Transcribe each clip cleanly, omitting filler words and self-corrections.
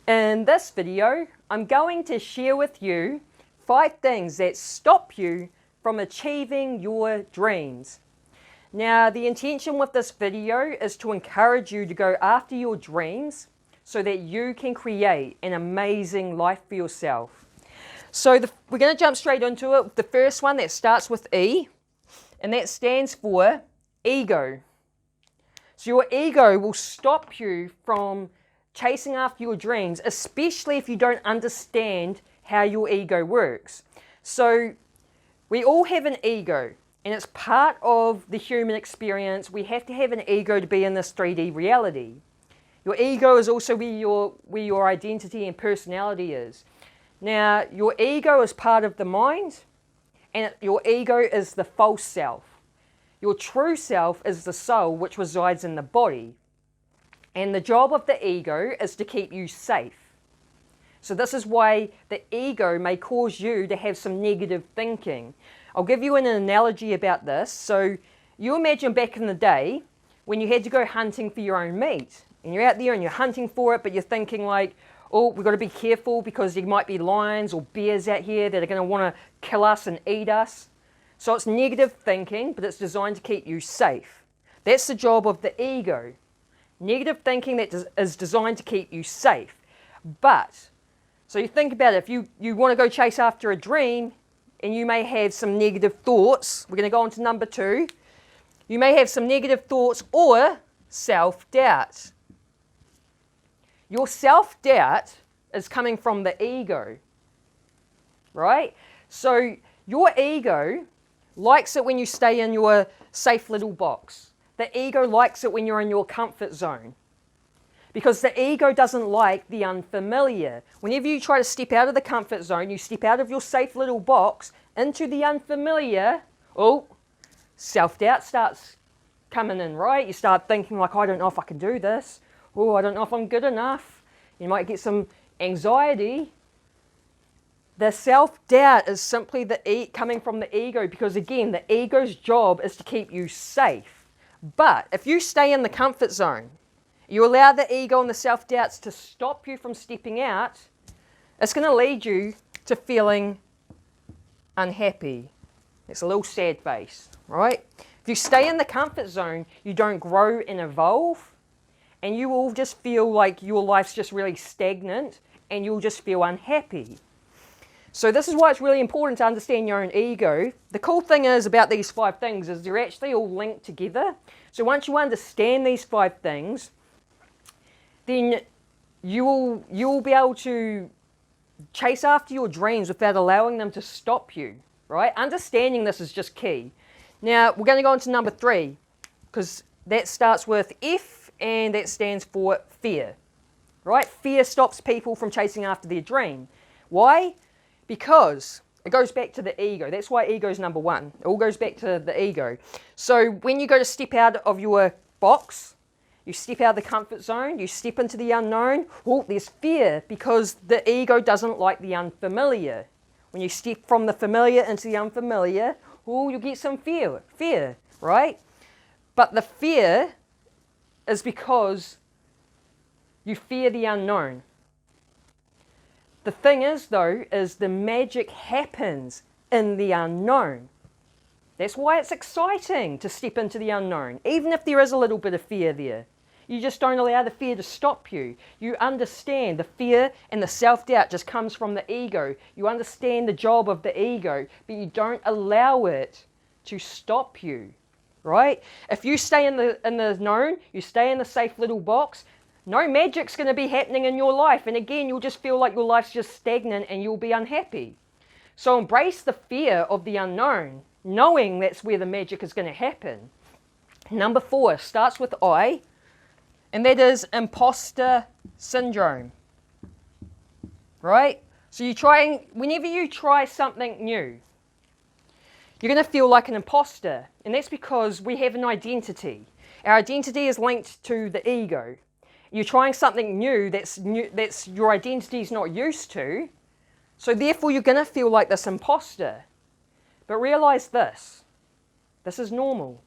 In this video, I'm going to share with you 5 things that stop you from achieving your dreams. Now, the intention with this video is to encourage you to go after your dreams so that you can create an amazing life for yourself. So we're going to jump straight into it. The first one that starts with E, and that stands for ego. So your ego will stop you from chasing after your dreams, especially if you don't understand how your ego works. So we all have an ego, and it's part of the human experience. We have to have an ego to be in this 3D reality. Your ego is also where your identity and personality is. Now, your ego is part of the mind, and your ego is the false self. Your true self is the soul, which resides in the body. And the job of the ego is to keep you safe. So this is why the ego may cause you to have some negative thinking. I'll give you an analogy about this. So you imagine back in the day when you had to go hunting for your own meat. And you're out there and you're hunting for it, but you're thinking like, oh, we've got to be careful because there might be lions or bears out here that are going to want to kill us and eat us. So it's negative thinking, but it's designed to keep you safe. That's the job of the ego. Negative thinking that is designed to keep you safe. But, so you think about it, if you want to go chase after a dream and you may have some negative thoughts, we're going to go on to number 2. You may have some negative thoughts or self-doubt. Your self-doubt is coming from the ego, right? So your ego likes it when you stay in your safe little box. The ego likes it when you're in your comfort zone, because the ego doesn't like the unfamiliar. Whenever you try to step out of the comfort zone, you step out of your safe little box into the unfamiliar, oh, self-doubt starts coming in, right? You start thinking like, I don't know if I can do this. Oh, I don't know if I'm good enough. You might get some anxiety. The self-doubt is simply coming from the ego, because again, the ego's job is to keep you safe. But if you stay in the comfort zone, you allow the ego and the self-doubts to stop you from stepping out, it's going to lead you to feeling unhappy. It's a little sad face, right? If you stay in the comfort zone, you don't grow and evolve, and you will just feel like your life's just really stagnant, and you'll just feel unhappy. So this is why it's really important to understand your own ego. The cool thing is about these 5 things is they're actually all linked together. So once you understand these 5 things, then you will be able to chase after your dreams without allowing them to stop you, right? Understanding this is just key. Now, we're going to go on to number 3, because that starts with F, and that stands for fear, right? Fear stops people from chasing after their dream. Why? Because it goes back to the ego. That's why ego is number 1. It all goes back to the ego. So when you go to step out of your box, you step out of the comfort zone, you step into the unknown, oh, there's fear, because the ego doesn't like the unfamiliar. When you step from the familiar into the unfamiliar, oh, you'll get some fear, right? But the fear is because you fear the unknown. The thing is, though, is the magic happens in the unknown. That's why it's exciting to step into the unknown, even if there is a little bit of fear there. You just don't allow the fear to stop you. You understand the fear and the self-doubt just comes from the ego. You understand the job of the ego, but you don't allow it to stop you, right? If you stay in the known, you stay in the safe little box, no magic's going to be happening in your life. And again, you'll just feel like your life's just stagnant and you'll be unhappy. So embrace the fear of the unknown, knowing that's where the magic is going to happen. Number 4 starts with I, and that is imposter syndrome, right? So whenever you try something new, you're going to feel like an imposter. And that's because we have an identity. Our identity is linked to the ego. You're trying something new that's your identity is not used to, so therefore you're going to feel like this imposter. But realize this is normal.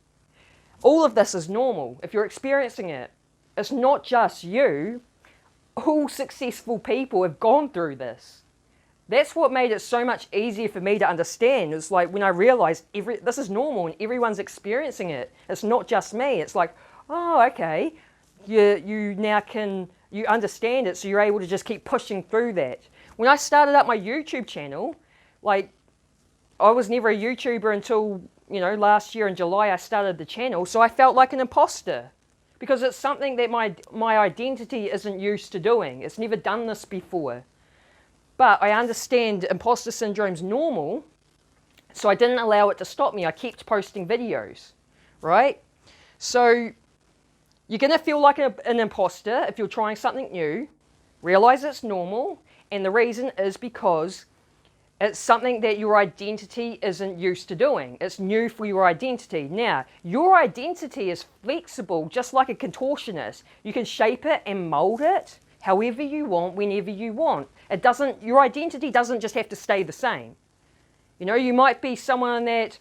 All of this is normal if you're experiencing it. It's not just you. all successful people have gone through this. That's what made it so much easier for me to understand. It's like when I realized this is normal and everyone's experiencing it. It's not just me. It's like, oh, okay. You now you understand it, so you're able to just keep pushing through that. When I started up my YouTube channel, like, I was never a YouTuber until, last year in July I started the channel, so I felt like an imposter. Because it's something that my identity isn't used to doing. It's never done this before. But I understand imposter syndrome's normal, so I didn't allow it to stop me. I kept posting videos, right? So you're going to feel like an imposter if you're trying something new. Realize it's normal, and the reason is because it's something that your identity isn't used to doing. It's new for your identity. Now, your identity is flexible, just like a contortionist. You can shape it and mold it however you want, whenever you want. Your identity doesn't just have to stay the same. You might be someone that,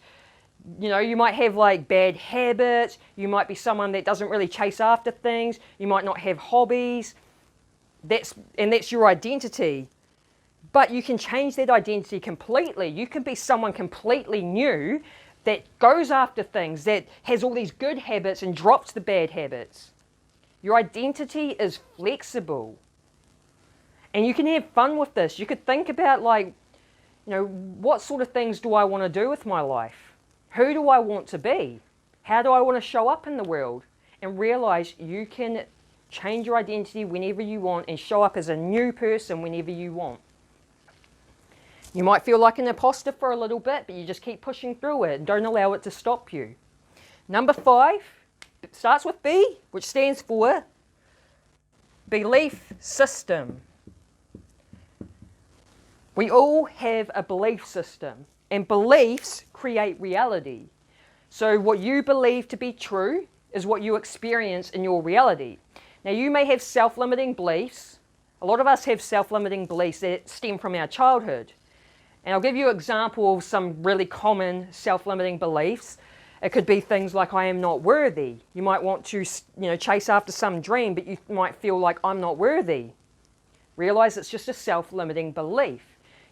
you might have like bad habits. You might be someone that doesn't really chase after things. You might not have hobbies. That's your identity. But you can change that identity completely. You can be someone completely new that goes after things, that has all these good habits and drops the bad habits. Your identity is flexible. And you can have fun with this. You could think about what sort of things do I want to do with my life? Who do I want to be? How do I want to show up in the world? And realize you can change your identity whenever you want and show up as a new person whenever you want. You might feel like an imposter for a little bit, but you just keep pushing through it and don't allow it to stop you. Number 5 starts with B, which stands for belief system. We all have a belief system, and beliefs create reality. So what you believe to be true is what you experience in your reality. Now, you may have self-limiting beliefs. A lot of us have self-limiting beliefs that stem from our childhood. And I'll give you an example of some really common self-limiting beliefs. It could be things like, I am not worthy. You might want to, chase after some dream, but you might feel like, I'm not worthy. Realize it's just a self-limiting belief.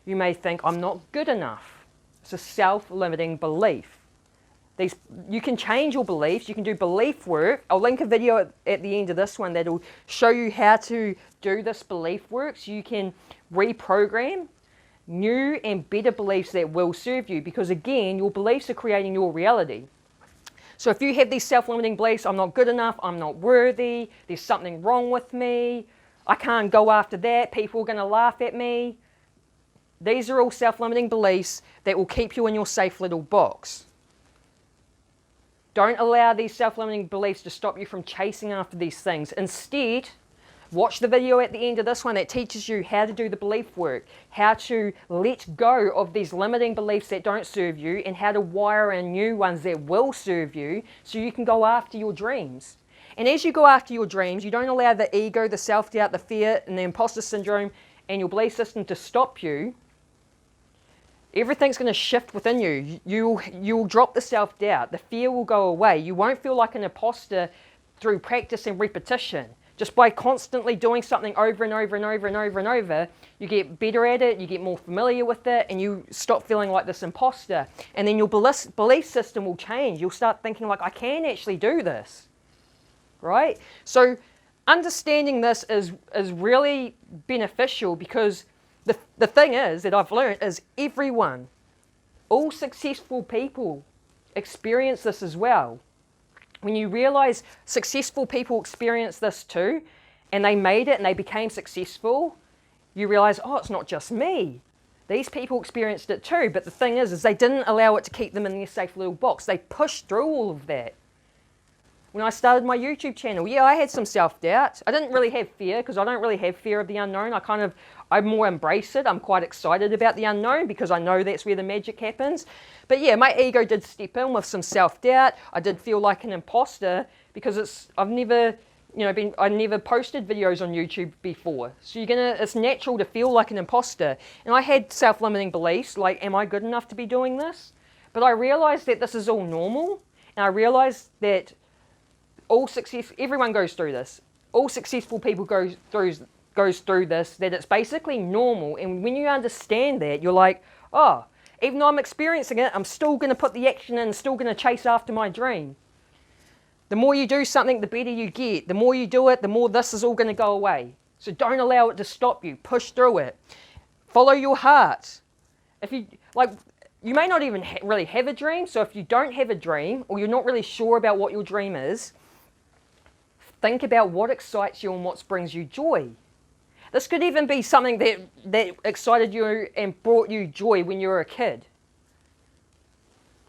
You may think, I'm not good enough. It's a self-limiting belief. You can change your beliefs. You can do belief work. I'll link a video at the end of this one that'll show you how to do this belief work, so you can reprogram new and better beliefs that will serve you, because again, your beliefs are creating your reality. So if you have these self-limiting beliefs, I'm not good enough, I'm not worthy, there's something wrong with me, I can't go after that, people are going to laugh at me. These are all self-limiting beliefs that will keep you in your safe little box. Don't allow these self-limiting beliefs to stop you from chasing after these things. Instead, watch the video at the end of this one that teaches you how to do the belief work, how to let go of these limiting beliefs that don't serve you, and how to wire in new ones that will serve you, so you can go after your dreams. And as you go after your dreams, you don't allow the ego, the self-doubt, the fear, and the imposter syndrome and your belief system to stop you. Everything's going to shift within you. You'll drop the self-doubt. The fear will go away. You won't feel like an imposter through practice and repetition. Just by constantly doing something over and over and over and over and over, you get better at it, you get more familiar with it, and you stop feeling like this imposter. And then your belief system will change. You'll start thinking like, I can actually do this, right? So understanding this is really beneficial, because the thing is that I've learned is all successful people experience this as well. When you realize successful people experience this too, and they made it and they became successful, you realize, oh, it's not just me. These people experienced it too, but the thing is they didn't allow it to keep them in their safe little box. They pushed through all of that. When I started my YouTube channel, yeah, I had some self-doubt. I didn't really have fear, because I don't really have fear of the unknown. I more embrace it. I'm quite excited about the unknown, because I know that's where the magic happens. But yeah, my ego did step in with some self-doubt. I did feel like an imposter, because I never posted videos on YouTube before. So it's natural to feel like an imposter. And I had self-limiting beliefs, like, am I good enough to be doing this? But I realized that this is all normal, and I realized that everyone goes through this. All successful people go through goes through this, that it's basically normal. And when you understand that, you're like, oh, even though I'm experiencing it, I'm still going to put the action in, still going to chase after my dream. The more you do something, the better you get. The more you do it, the more this is all going to go away. So don't allow it to stop you. Push through it. Follow your heart. If you, like, you may not even really have a dream, so if you don't have a dream, or you're not really sure about what your dream is, think about what excites you and what brings you joy. This could even be something that excited you and brought you joy when you were a kid.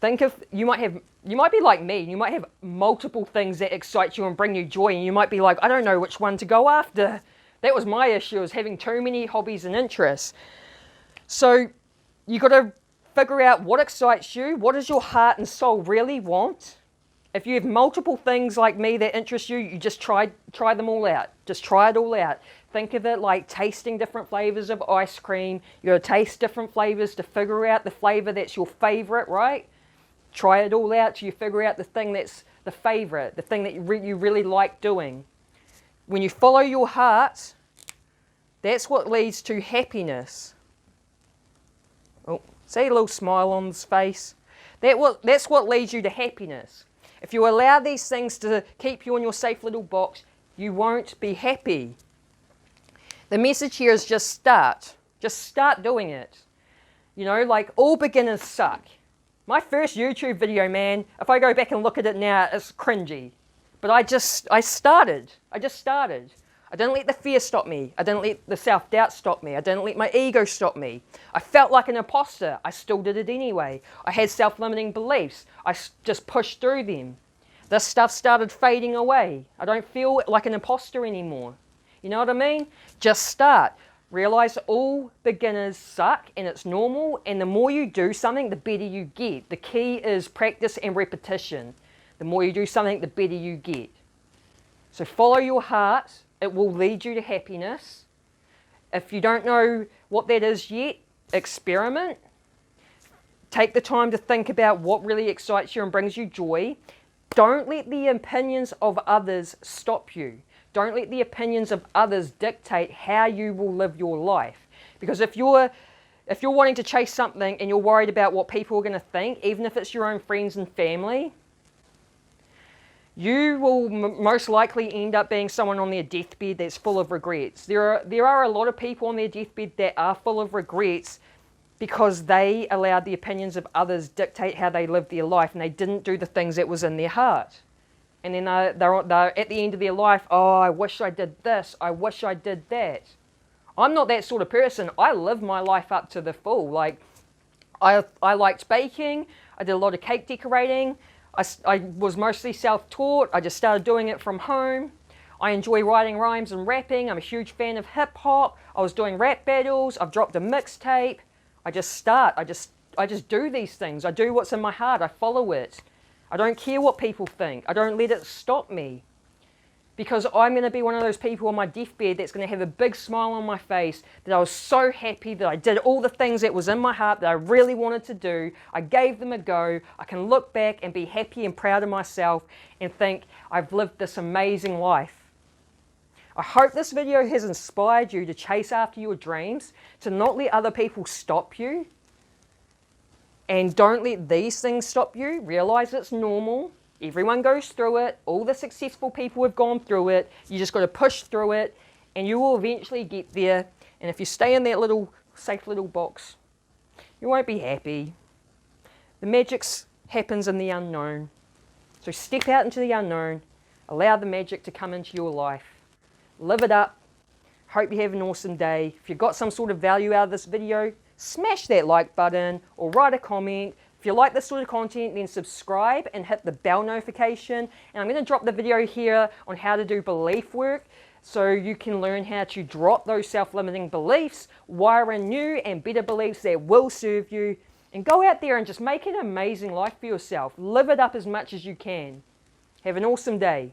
Think of, you might be like me, you might have multiple things that excite you and bring you joy, and you might be like, I don't know which one to go after. That was my issue, was having too many hobbies and interests. So you got to figure out what excites you, what does your heart and soul really want. If you have multiple things like me that interest you, you just try them all out. Just try it all out. Think of it like tasting different flavors of ice cream. You got to taste different flavors to figure out the flavor that's your favorite, right? Try it all out till you figure out the thing that's the favorite, the thing that you really like doing. When you follow your heart, that's what leads to happiness. Oh, see a little smile on his face? That's what leads you to happiness. If you allow these things to keep you in your safe little box, you won't be happy. The message here is just start. Just start doing it. You know, like, all beginners suck. My first YouTube video, man, if I go back and look at it now, it's cringy. But I just started. I didn't let the fear stop me. I didn't let the self-doubt stop me. I didn't let my ego stop me. I felt like an imposter. I still did it anyway. I had self-limiting beliefs. I just pushed through them. This stuff started fading away. I don't feel like an imposter anymore. You know what I mean? Just start. Realize all beginners suck and it's normal, and the more you do something, the better you get. The key is practice and repetition. The more you do something, the better you get. So follow your heart. It will lead you to happiness. If you don't know what that is yet, experiment. Take the time to think about what really excites you and brings you joy. Don't let the opinions of others stop you. Don't let the opinions of others dictate how you will live your life. Because if you're wanting to chase something and you're worried about what people are going to think, even if it's your own friends and family, you will most likely end up being someone on their deathbed that's full of regrets. There are a lot of people on their deathbed that are full of regrets because they allowed the opinions of others dictate how they lived their life, and they didn't do the things that was in their heart. And then they're at the end of their life, oh, I wish I did this, I wish I did that. I'm not that sort of person. I live my life up to the full. Like, I liked baking, I did a lot of cake decorating, I was mostly self-taught, I just started doing it from home. I enjoy writing rhymes and rapping, I'm a huge fan of hip-hop, I was doing rap battles, I've dropped a mixtape. I just do these things, I do what's in my heart, I follow it. I don't care what people think. I don't let it stop me. Because I'm going to be one of those people on my deathbed that's going to have a big smile on my face, that I was so happy that I did all the things that was in my heart that I really wanted to do. I gave them a go. I can look back and be happy and proud of myself and think I've lived this amazing life. I hope this video has inspired you to chase after your dreams, to not let other people stop you. And don't let these things stop you. Realize it's normal. Everyone goes through it. All the successful people have gone through it. You just got to push through it and you will eventually get there. And if you stay in that little safe little box, you won't be happy. The magic happens in the unknown. So step out into the unknown. Allow the magic to come into your life. Live it up. Hope you have an awesome day. If you got some sort of value out of this video, smash that like button or write a comment. If you like this sort of content, then subscribe and hit the bell notification. And I'm going to drop the video here on how to do belief work so you can learn how to drop those self-limiting beliefs, wire in new and better beliefs that will serve you, and go out there and just make an amazing life for yourself. Live it up as much as you can. Have an awesome day.